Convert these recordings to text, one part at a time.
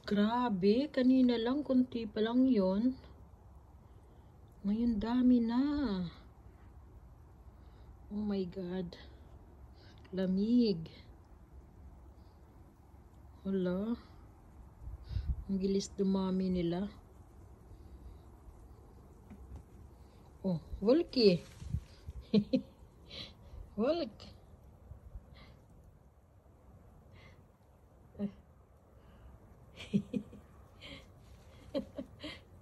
Grabe, kanina lang, kunti pa lang yon. Ngayon dami na. Oh my God. Lamig. Hala. Ang gilis dumami nila. Oh, Volky. Volk.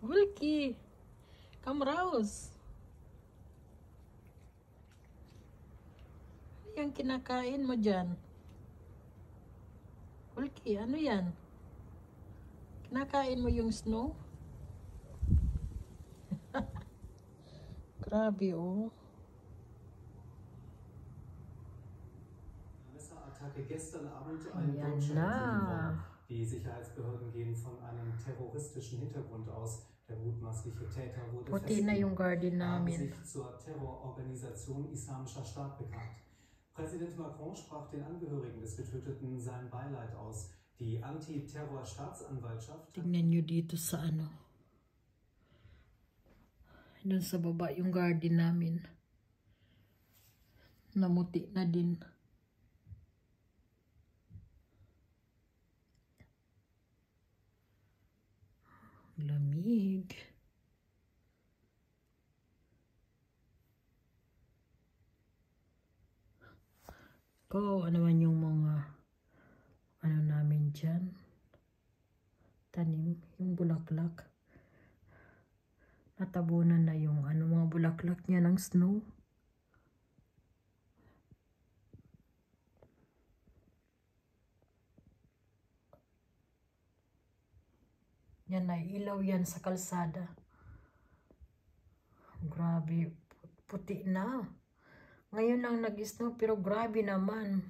Volky. Come raus. Ano yung kinakain mo dyan? Volky, ano yan? Kinakain mo yung snow? Grabe, oh. Attacke gestern Abend ein deutscher Team. Die Sicherheitsbehörden gehen von einem terroristischen Hintergrund aus. Der mutmaßliche Täter wurde festgenommen, sich zur Terrororganisation Islamischer Staat bekannt. Präsident Macron sprach den Angehörigen des Getöteten sein Beileid aus. Die Antiterror-Staatsanwaltschaft... Tingnan nyo dito sa ano. Doon sa baba yung garden namin. Namuti na din. Lamig. Kawawa naman yung mga ano namin dyan. Tanim, yung bulaklak. Natabunan na yung ano, mga bulaklak niya ng snow. Yan ay ilaw yan sa kalsada. Grabe, puti na. Ngayon lang nag-snow pero grabe naman.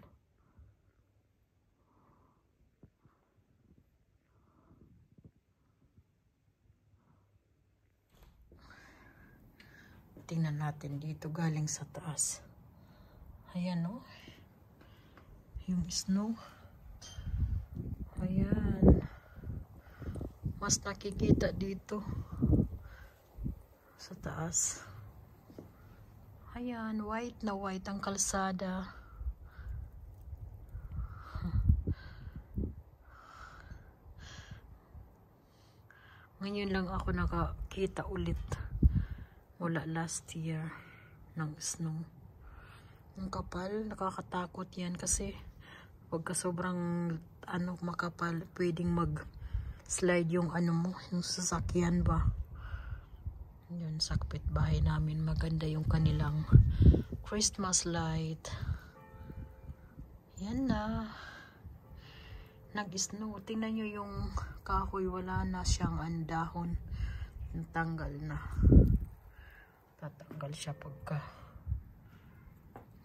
Tingnan natin dito galing sa taas. Ayan o. Yung snow. Ayan. Mas nakikita dito sa taas. Ayan, white na white ang kalsada. Ngayon lang ako nakakita ulit mula last year ng snow. Ang kapal, nakakatakot yan kasi pagka sobrang ano makapal, pwedeng slide yung ano mo, yung sasakyan ba. Yun, sa kapitbahay namin, maganda yung kanilang Christmas light. Yan na. Nag-snow. Tingnan nyo yung kahoy, wala na siyang dahon. Yung tanggal na. Tatanggal siya pagka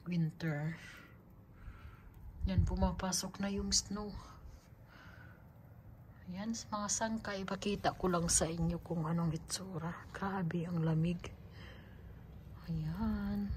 winter. Yan, pumapasok na yung snow. Yan, mga sangkay, ipakita ko lang sa inyo kung anong itsura. Grabe, ang lamig. Ayan.